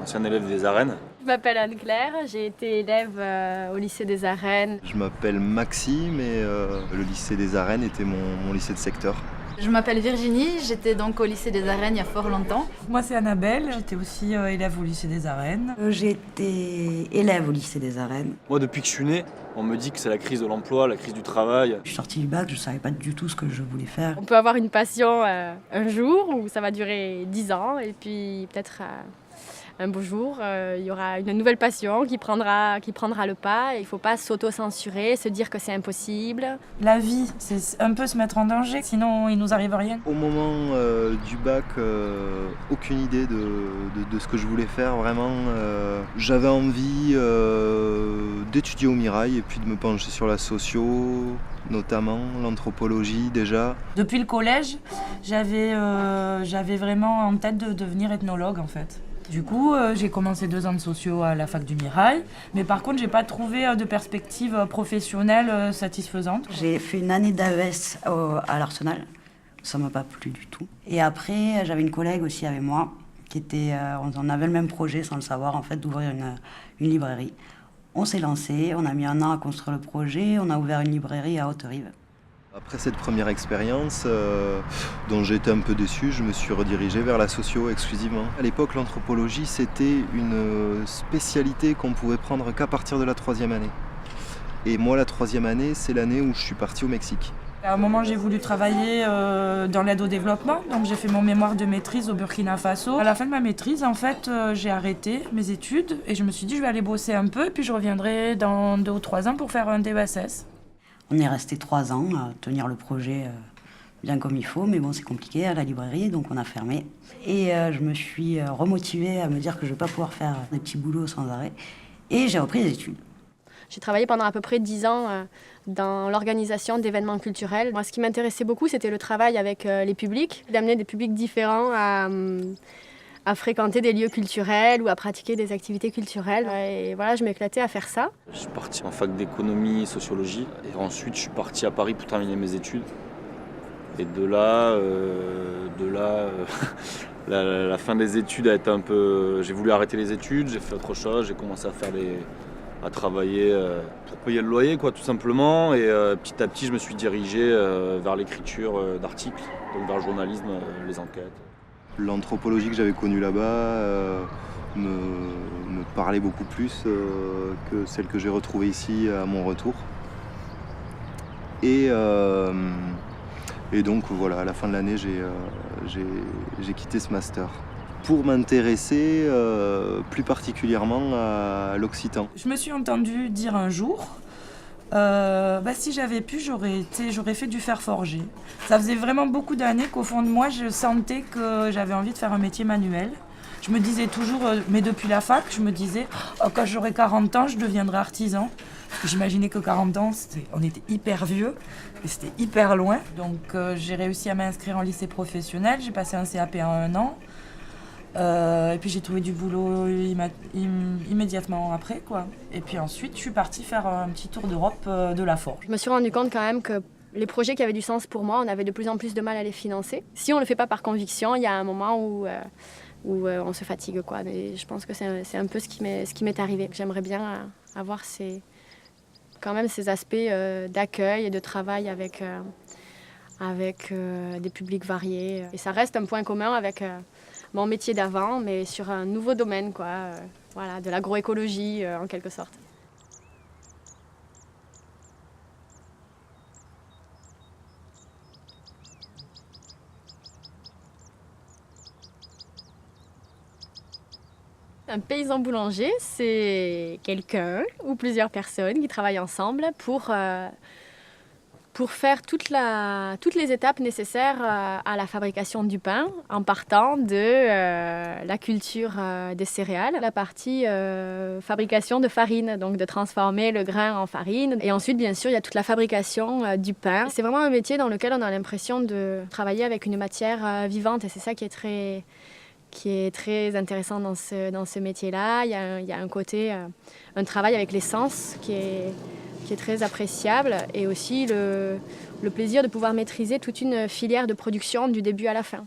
ancien élève des Arènes. Je m'appelle Anne-Claire, j'ai été élève au lycée des Arènes. Je m'appelle Maxime et le lycée des Arènes était mon lycée de secteur. Je m'appelle Virginie, j'étais donc au lycée des Arènes il y a fort longtemps. Moi c'est Annabelle, j'étais aussi élève au lycée des Arènes. J'ai été élève au lycée des Arènes. Moi, depuis que je suis né, on me dit que c'est la crise de l'emploi, la crise du travail. Je suis sortie du bac, je ne savais pas du tout ce que je voulais faire. On peut avoir une passion un jour où ça va durer 10 ans et puis peut-être un beau jour, il y aura une nouvelle passion qui prendra le pas. Il ne faut pas s'auto-censurer, se dire que c'est impossible. La vie, c'est un peu se mettre en danger, sinon il nous arrive rien. Au moment du bac, aucune idée de ce que je voulais faire vraiment. J'avais envie d'étudier au Mirail et puis de me pencher sur la socio, notamment l'anthropologie déjà. Depuis le collège, j'avais vraiment en tête de devenir ethnologue en fait. Du coup, j'ai commencé 2 ans de socio à la fac du Mirail, mais par contre, j'ai pas trouvé de perspective professionnelle satisfaisante. J'ai fait une année d'AES à l'Arsenal, ça m'a pas plu du tout. Et après, j'avais une collègue aussi avec moi, qui était, on avait le même projet sans le savoir, en fait, d'ouvrir une librairie. On s'est lancé, on a mis 1 an à construire le projet, on a ouvert une librairie à Haute-Rive. Après cette première expérience, dont j'étais un peu déçu, je me suis redirigé vers la socio exclusivement. À l'époque, l'anthropologie, c'était une spécialité qu'on pouvait prendre qu'à partir de la 3e année. Et moi, la 3e année, c'est l'année où je suis parti au Mexique. À un moment, j'ai voulu travailler dans l'aide au développement, donc j'ai fait mon mémoire de maîtrise au Burkina Faso. À la fin de ma maîtrise, en fait, j'ai arrêté mes études et je me suis dit je vais aller bosser un peu, puis je reviendrai dans 2 ou 3 ans pour faire un DESS. On est resté 3 ans à tenir le projet bien comme il faut, mais bon, c'est compliqué à la librairie, donc on a fermé. Et je me suis remotivée à me dire que je ne vais pas pouvoir faire des petits boulots sans arrêt. Et j'ai repris les études. J'ai travaillé pendant à peu près 10 ans dans l'organisation d'événements culturels. Moi, ce qui m'intéressait beaucoup, c'était le travail avec les publics, d'amener des publics différents à fréquenter des lieux culturels ou à pratiquer des activités culturelles. Et voilà, je m'éclatais à faire ça. Je suis parti en fac d'économie, sociologie, et ensuite je suis parti à Paris pour terminer mes études. Et de là, la fin des études a été un peu... J'ai voulu arrêter les études, j'ai fait autre chose, j'ai commencé à travailler pour payer le loyer, quoi, tout simplement. Et petit à petit, je me suis dirigé vers l'écriture d'articles, donc vers le journalisme, les enquêtes. L'anthropologie que j'avais connue là-bas me parlait beaucoup plus que celle que j'ai retrouvée ici à mon retour. Et donc voilà, à la fin de l'année, j'ai quitté ce master pour m'intéresser plus particulièrement à l'occitan. Je me suis entendue dire un jour, si j'avais pu, j'aurais fait du fer forgé. Ça faisait vraiment beaucoup d'années qu'au fond de moi, je sentais que j'avais envie de faire un métier manuel. Je me disais toujours, mais depuis la fac, je me disais, quand j'aurai 40 ans, je deviendrai artisan. J'imaginais que 40 ans, on était hyper vieux et c'était hyper loin. Donc j'ai réussi à m'inscrire en lycée professionnel, j'ai passé un CAP en 1 an. Et puis j'ai trouvé du boulot immédiatement après, quoi. Et puis ensuite, je suis partie faire un petit tour d'Europe de la forge. Je me suis rendu compte quand même que les projets qui avaient du sens pour moi, on avait de plus en plus de mal à les financer. Si on ne le fait pas par conviction, il y a un moment où on se fatigue, quoi. Et je pense que c'est un peu ce qui m'est arrivé. J'aimerais bien avoir ces aspects d'accueil et de travail avec des publics variés. Et ça reste un point commun avec mon métier d'avant, mais sur un nouveau domaine, quoi. Voilà, de l'agroécologie en quelque sorte. Un paysan boulanger, c'est quelqu'un ou plusieurs personnes qui travaillent ensemble pour faire toutes les étapes nécessaires à la fabrication du pain, en partant de la culture des céréales, la partie fabrication de farine, donc de transformer le grain en farine. Et ensuite, bien sûr, il y a toute la fabrication du pain. C'est vraiment un métier dans lequel on a l'impression de travailler avec une matière vivante, et c'est ça qui est très intéressant dans ce métier-là. Il y a un côté, un travail avec les sens qui est très appréciable, et aussi le plaisir de pouvoir maîtriser toute une filière de production du début à la fin.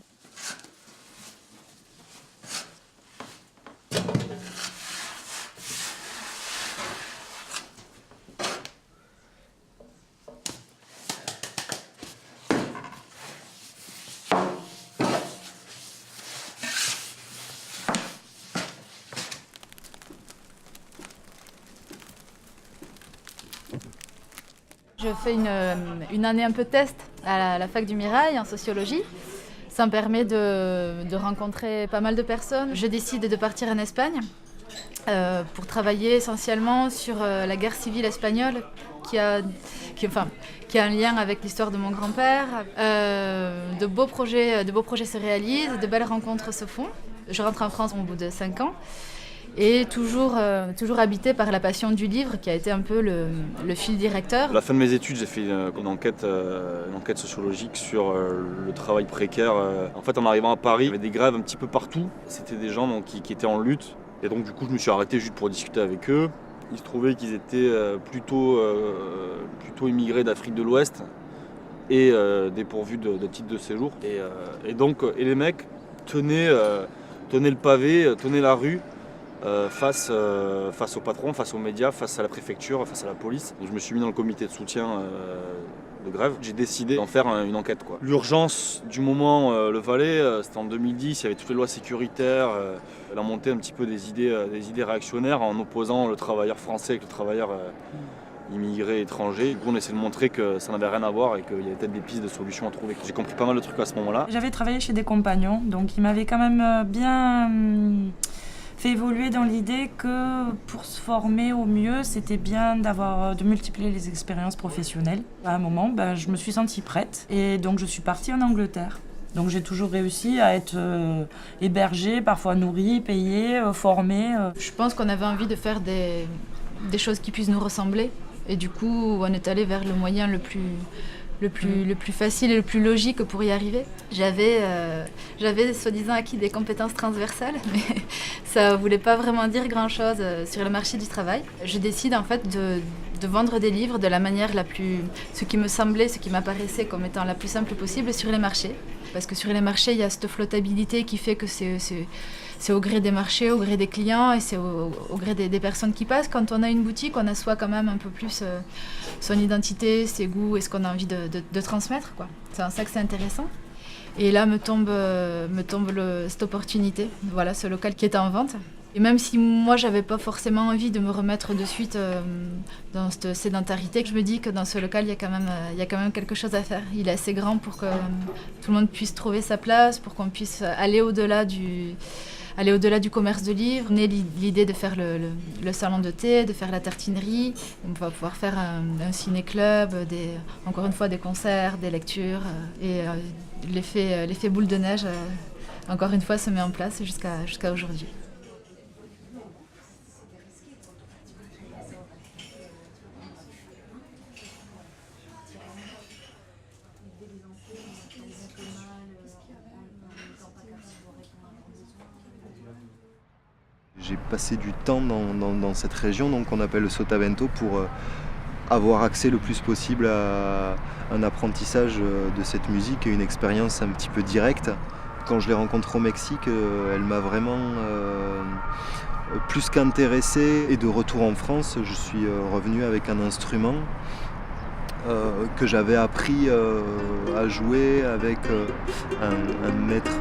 je fais une année un peu test à la fac du Mirail en sociologie. Ça me permet de rencontrer pas mal de personnes. Je décide de partir en Espagne pour travailler essentiellement sur la guerre civile espagnole qui a un lien avec l'histoire de mon grand-père. De beaux projets se réalisent, de belles rencontres se font. Je rentre en France au bout de 5 ans. Et toujours habité par la passion du livre qui a été un peu le fil directeur. À la fin de mes études, j'ai fait une enquête sociologique sur le travail précaire. En fait, en arrivant à Paris, il y avait des grèves un petit peu partout. C'était des gens donc, qui étaient en lutte. Et donc du coup, je me suis arrêté juste pour discuter avec eux. Il se trouvait qu'ils étaient plutôt immigrés d'Afrique de l'Ouest et dépourvus de titre de séjour. Et donc les mecs tenaient le pavé, tenaient la rue. Face au patron, face aux médias, face à la préfecture, face à la police. Donc, je me suis mis dans le comité de soutien de grève. J'ai décidé d'en faire une enquête. L'urgence du moment le valait. C'était en 2010, il y avait toutes les lois sécuritaires. Elle a monté un petit peu des idées réactionnaires en opposant le travailleur français avec le travailleur immigré étranger. Du coup, on essaie de montrer que ça n'avait rien à voir et qu'il y avait peut-être des pistes de solutions à trouver. J'ai compris pas mal de trucs à ce moment-là. J'avais travaillé chez des compagnons, donc ils m'avaient quand même bien fait évoluer dans l'idée que pour se former au mieux, c'était bien de multiplier les expériences professionnelles. À un moment, je me suis sentie prête et donc je suis partie en Angleterre. Donc j'ai toujours réussi à être hébergée, parfois nourrie, payée, formée. Je pense qu'on avait envie de faire des choses qui puissent nous ressembler. Et du coup, on est allé vers le moyen le plus facile et le plus logique pour y arriver. J'avais soi-disant acquis des compétences transversales, mais ça ne voulait pas vraiment dire grand-chose sur le marché du travail. Je décide en fait de vendre des livres de la manière ce qui m'apparaissait comme étant la plus simple possible sur les marchés. Parce que sur les marchés, il y a cette flottabilité qui fait que c'est au gré des marchés, au gré des clients et c'est au gré des personnes qui passent. Quand on a une boutique, on assoit quand même un peu plus son identité, ses goûts et ce qu'on a envie de transmettre, quoi. C'est en ça que c'est intéressant. Et là me tombe cette opportunité, voilà, ce local qui est en vente. Et même si moi, j'avais pas forcément envie de me remettre de suite dans cette sédentarité, je me dis que dans ce local, il y a quand même quelque chose à faire. Il est assez grand pour que tout le monde puisse trouver sa place, pour qu'on puisse aller au-delà du commerce de livres. On a l'idée de faire le salon de thé, de faire la tartinerie. On va pouvoir faire un ciné-club, encore une fois des concerts, des lectures. Et l'effet boule de neige, encore une fois, se met en place jusqu'à aujourd'hui. J'ai passé du temps dans cette région donc qu'on appelle le Sotavento pour avoir accès le plus possible à un apprentissage de cette musique et une expérience un petit peu directe. Quand je l'ai rencontrée au Mexique, elle m'a vraiment plus qu'intéressé. Et de retour en France, je suis revenu avec un instrument que j'avais appris à jouer avec un maître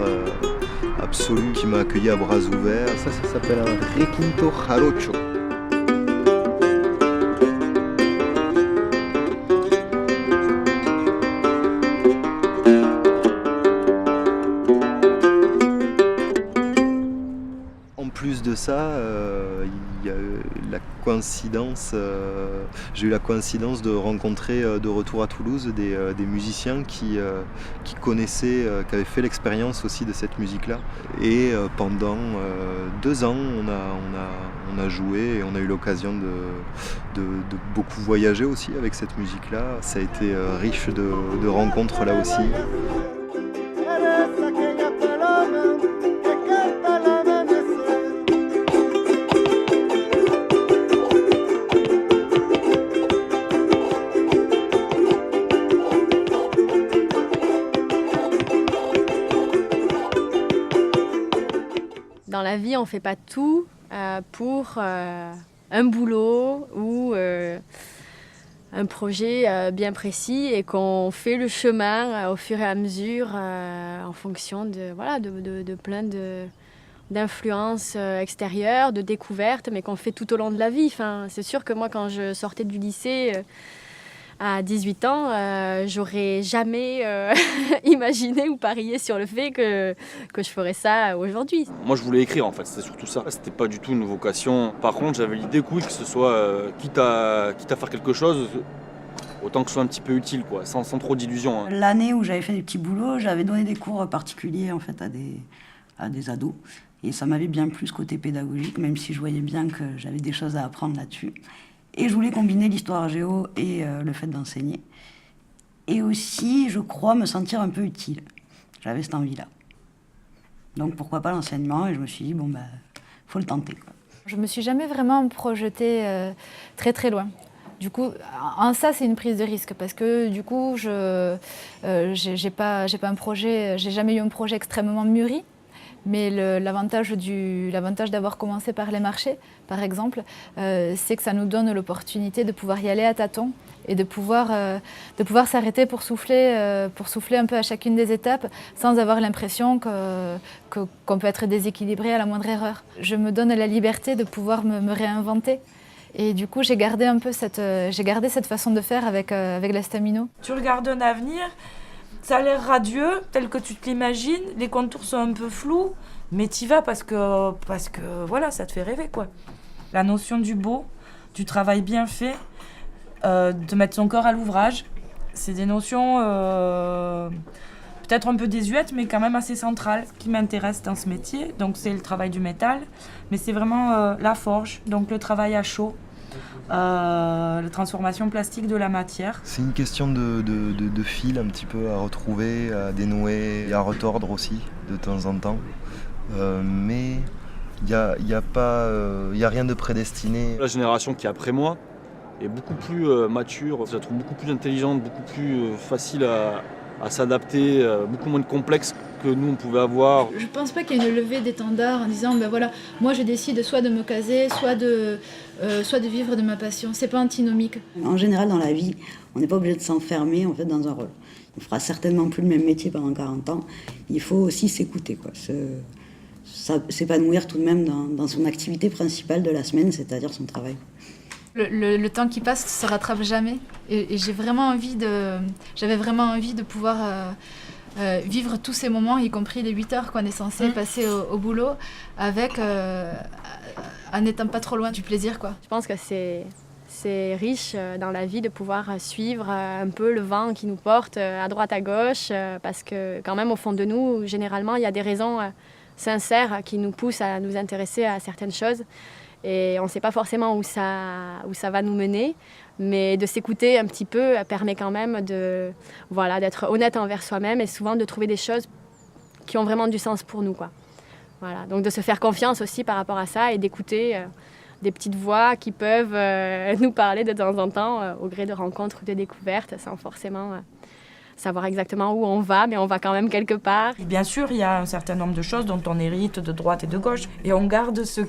absolu qui m'a accueilli à bras ouverts. Ça s'appelle un requinto jarocho. En plus de ça, il y a la coïncidence, j'ai eu la coïncidence de rencontrer de retour à Toulouse des musiciens qui connaissaient, qui avaient fait l'expérience aussi de cette musique-là. Et pendant 2 ans, on a joué et on a eu l'occasion de beaucoup voyager aussi avec cette musique-là. Ça a été riche de rencontres là aussi. Dans la vie, on ne fait pas tout pour un boulot ou un projet bien précis et qu'on fait le chemin au fur et à mesure en fonction de plein d'influences extérieures, de découvertes, mais qu'on fait tout au long de la vie. Enfin, c'est sûr que moi, quand je sortais du lycée, À 18 ans, j'aurais jamais imaginé ou parié sur le fait que je ferais ça aujourd'hui. Moi je voulais écrire en fait, c'était surtout ça. C'était pas du tout une vocation. Par contre j'avais l'idée que ce soit, quitte à faire quelque chose, autant que ce soit un petit peu utile, quoi, sans trop d'illusions. Hein. L'année où j'avais fait des petits boulots, j'avais donné des cours particuliers en fait, à des ados. Et ça m'avait bien plu ce côté pédagogique, même si je voyais bien que j'avais des choses à apprendre là-dessus. Et je voulais combiner l'histoire géo et le fait d'enseigner. Et aussi, je crois, me sentir un peu utile. J'avais cette envie-là. Donc pourquoi pas l'enseignement? Et je me suis dit, bon, faut le tenter, quoi. Je me suis jamais vraiment projetée très très loin. Du coup, en ça, c'est une prise de risque parce que du coup, j'ai pas un projet, j'ai jamais eu un projet extrêmement mûri. Mais l'avantage d'avoir commencé par les marchés, par exemple, c'est que ça nous donne l'opportunité de pouvoir y aller à tâtons et de pouvoir s'arrêter pour souffler un peu à chacune des étapes sans avoir l'impression qu'on peut être déséquilibré à la moindre erreur. Je me donne la liberté de pouvoir me réinventer. Et du coup, j'ai gardé cette façon de faire avec la Stamino. Tu regardes un avenir, ça a l'air radieux, tel que tu te l'imagines, les contours sont un peu flous, mais t'y vas parce que voilà, ça te fait rêver, quoi. La notion du beau, du travail bien fait, de mettre son corps à l'ouvrage, c'est des notions peut-être un peu désuètes, mais quand même assez centrales, qui m'intéressent dans ce métier. Donc c'est le travail du métal, mais c'est vraiment la forge, donc le travail à chaud. La transformation plastique de la matière. C'est une question de fil un petit peu à retrouver, à dénouer et à retordre aussi de temps en temps. Mais il n'y a rien de prédestiné. La génération qui est après moi est beaucoup plus mature, je la trouve beaucoup plus intelligente, beaucoup plus facile à s'adapter, beaucoup moins de complexe que nous on pouvait avoir. Je pense pas qu'il y ait une levée d'étendard en disant voilà, moi je décide soit de me caser, soit de vivre de ma passion. C'est pas antinomique. En général, dans la vie, on n'est pas obligé de s'enfermer en fait, dans un rôle. On fera certainement plus le même métier pendant 40 ans. Il faut aussi s'écouter, quoi. S'épanouir tout de même dans son activité principale de la semaine, c'est-à-dire son travail. Le temps qui passe ne se rattrape jamais. Et j'avais vraiment envie de pouvoir vivre tous ces moments, y compris les 8 heures qu'on est censé passer au boulot, en n'étant pas trop loin du plaisir, quoi. Je pense que c'est riche dans la vie de pouvoir suivre un peu le vent qui nous porte à droite, à gauche, parce que quand même au fond de nous, généralement, il y a des raisons sincères qui nous poussent à nous intéresser à certaines choses. Et on ne sait pas forcément où ça va nous mener, mais de s'écouter un petit peu permet quand même d'être honnête envers soi-même et souvent de trouver des choses qui ont vraiment du sens pour nous, quoi. Voilà. Donc de se faire confiance aussi par rapport à ça et d'écouter des petites voix qui peuvent nous parler de temps en temps au gré de rencontres ou de découvertes sans forcément savoir exactement où on va, mais on va quand même quelque part. Bien sûr, il y a un certain nombre de choses dont on hérite de droite et de gauche, et on garde ce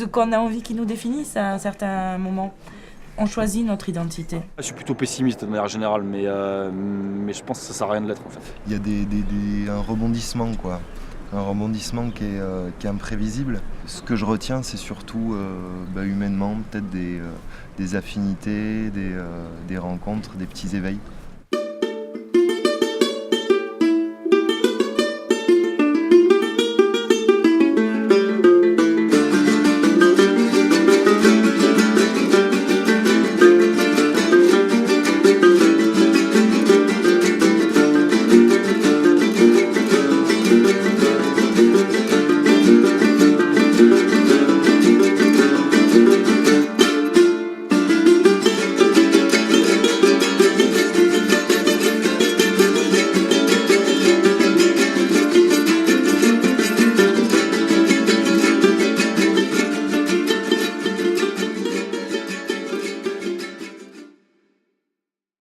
qu'on a envie qui nous définisse à un certain moment. On choisit notre identité. Je suis plutôt pessimiste de manière générale, mais je pense que ça sert à rien de l'être en fait. Il y a un rebondissement, quoi. Un rebondissement qui est imprévisible. Ce que je retiens, c'est surtout humainement, peut-être des affinités, des rencontres, des petits éveils.